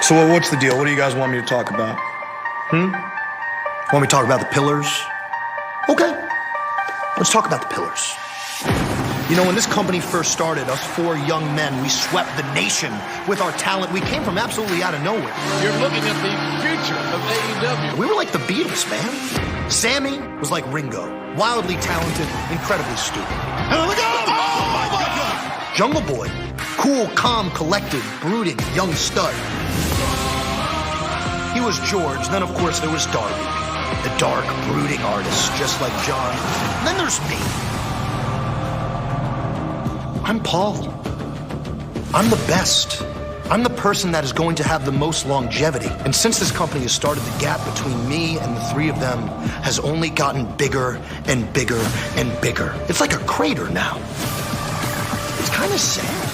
So what's the deal? What do you guys want me to talk about? Want me to talk about the pillars? Okay, let's talk about the pillars. You know, when this company first started, us four young men, we swept the nation with our talent. We came from absolutely out of nowhere. You're looking at the future of AEW. We were like the Beatles, man. Sammy was like Ringo, wildly talented, incredibly stupid. And look out! Oh my God! Jungle Boy, cool, calm, collected, brooding, young stud. He was George. Then, of course, there was Darby, the dark, brooding artist, just like John. And then there's me. I'm Paul. I'm the best. I'm the person that is going to have the most longevity. And since this company has started, the gap between me and the three of them has only gotten bigger and bigger and bigger. It's like a crater now. It's kind of sad.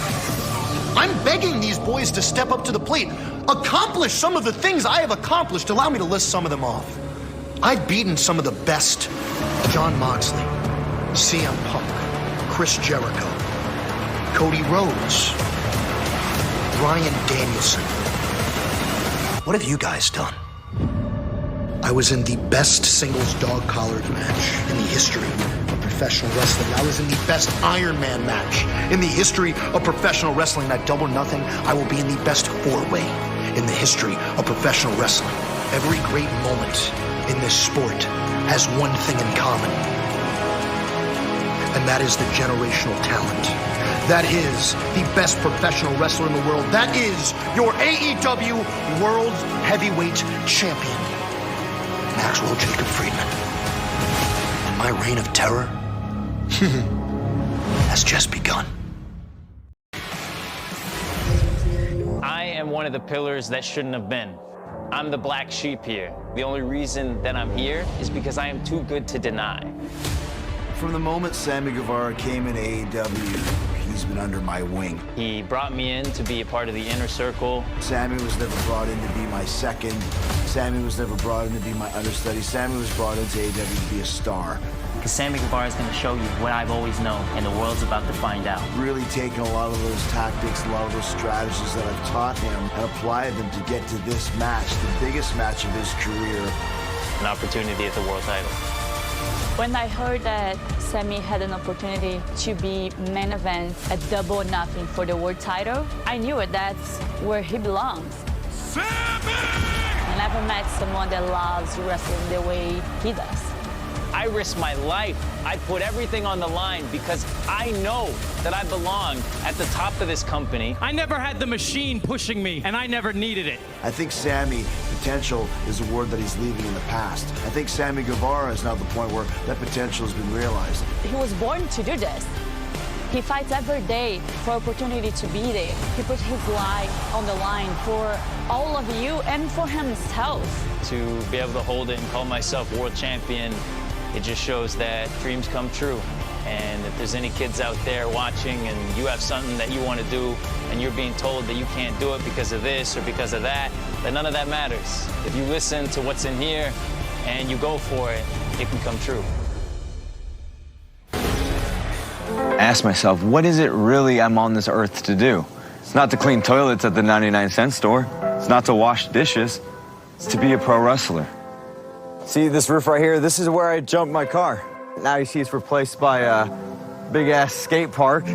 I'm begging these boys to step up to the plate, accomplish some of the things I have accomplished. Allow me to list some of them off. I've beaten some of the best: Jon Moxley, CM Punk, Chris Jericho, Cody Rhodes, Bryan Danielson. What have you guys done? I was in the best singles dog-collared match in the history of professional wrestling. I was in the best Iron Man match in the history of professional wrestling. At Double or Nothing, I will be in the best four-way in the history of professional wrestling. Every great moment in this sport has one thing in common, and that is the generational talent. That is the best professional wrestler in the world. That is your AEW World Heavyweight Champion, Maxwell Jacob Friedman. And my reign of terror has just begun. I am one of the pillars that shouldn't have been. I'm the black sheep here. The only reason that I'm here is because I am too good to deny. From the moment Sammy Guevara came in AEW, he's been under my wing. He brought me in to be a part of the inner circle. Sammy was never brought in to be my second. Sammy was never brought in to be my understudy. Sammy was brought into AEW to be a star. Because Sammy Guevara is going to show you what I've always known, and the world's about to find out. Really taken a lot of those tactics, a lot of those strategies that I've taught him, and applied them to get to this match, the biggest match of his career. An opportunity at the world title. When I heard that Sammy had an opportunity to be main event at Double or Nothing for the world title, I knew it. That's where he belongs. Sammy! I never met someone that loves wrestling the way he does. I risked my life. I put everything on the line because I know that I belong at the top of this company. I never had the machine pushing me, and I never needed it. I think Sammy potential is a word that he's leaving in the past. I think Sammy Guevara is now at the point where that potential has been realized. He was born to do this. He fights every day for opportunity to be there. He puts his life on the line for all of you and for himself. To be able to hold it and call myself world champion, it just shows that dreams come true. And if there's any kids out there watching and you have something that you want to do and you're being told that you can't do it because of this or because of that, then none of that matters. If you listen to what's in here and you go for it, it can come true. I ask myself, what is it really I'm on this earth to do? It's not to clean toilets at the 99-cent store. It's not to wash dishes. It's to be a pro wrestler. See this roof right here? This is where I jumped my car. Now you see it's replaced by a big-ass skate park.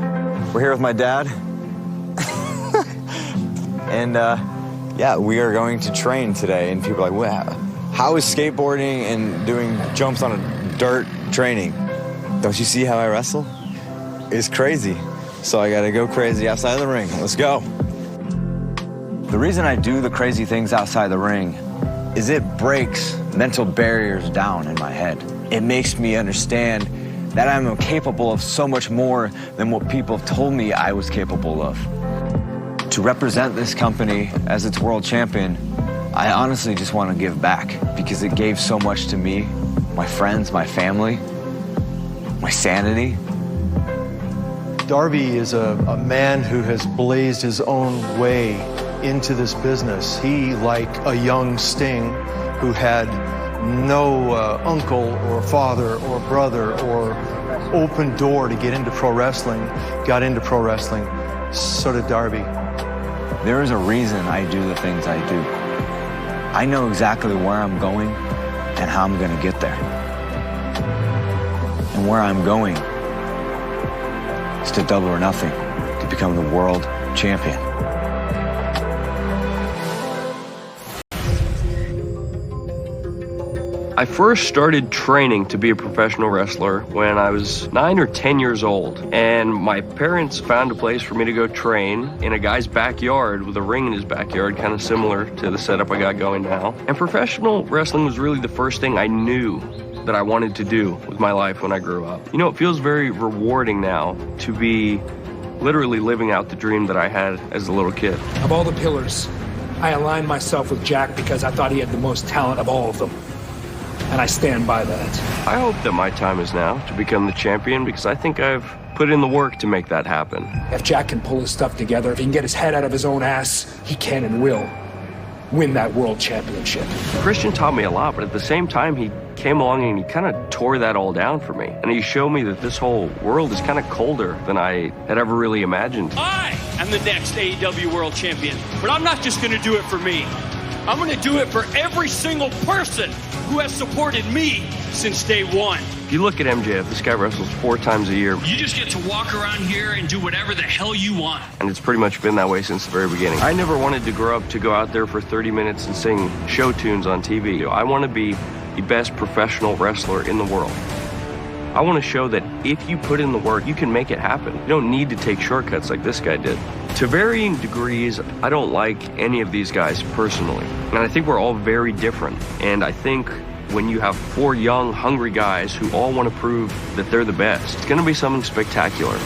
We're here with my dad. And yeah, we are going to train today. And people are like, wow, how is skateboarding and doing jumps on a dirt training? Don't you see how I wrestle? It's crazy. So I gotta go crazy outside of the ring. Let's go. The reason I do the crazy things outside the ring is it breaks mental barriers down in my head. It makes me understand that I'm capable of so much more than what people have told me I was capable of. To represent this company as its world champion, I honestly just want to give back because it gave so much to me, my friends, my family, my sanity. Darby is a man who has blazed his own way into this business. He, like a young Sting, who had no uncle or father or brother or open door to get into pro wrestling, got into pro wrestling. So did Darby. There is a reason I do the things I do. I know exactly where I'm going and how I'm going to get there. And where I'm going is to double or nothing, to become the world champion. I first started training to be a professional wrestler when I was 9 or 10 years old, and my parents found a place for me to go train in a guy's backyard with a ring in his backyard, kind of similar to the setup I got going now. And professional wrestling was really the first thing I knew that I wanted to do with my life when I grew up. You know, it feels very rewarding now to be literally living out the dream that I had as a little kid. Of all the pillars, I aligned myself with Jack because I thought he had the most talent of all of them. And I stand by that. I hope that my time is now to become the champion because I think I've put in the work to make that happen. If Jack can pull his stuff together, if he can get his head out of his own ass, he can and will win that world championship. Christian taught me a lot, but at the same time, he came along and he kind of tore that all down for me. And he showed me that this whole world is kind of colder than I had ever really imagined. I am the next AEW World Champion, but I'm not just going to do it for me. I'm going to do it for every single person who has supported me since day one. If you look at MJF, this guy wrestles 4 times a year. You just get to walk around here and do whatever the hell you want. And it's pretty much been that way since the very beginning. I never wanted to grow up to go out there for 30 minutes and sing show tunes on TV. I want to be the best professional wrestler in the world. I want to show that if you put in the work, you can make it happen. You don't need to take shortcuts like this guy did. To varying degrees, I don't like any of these guys personally. And I think we're all very different. And I think when you have 4 young, hungry guys who all want to prove that they're the best, it's going to be something spectacular.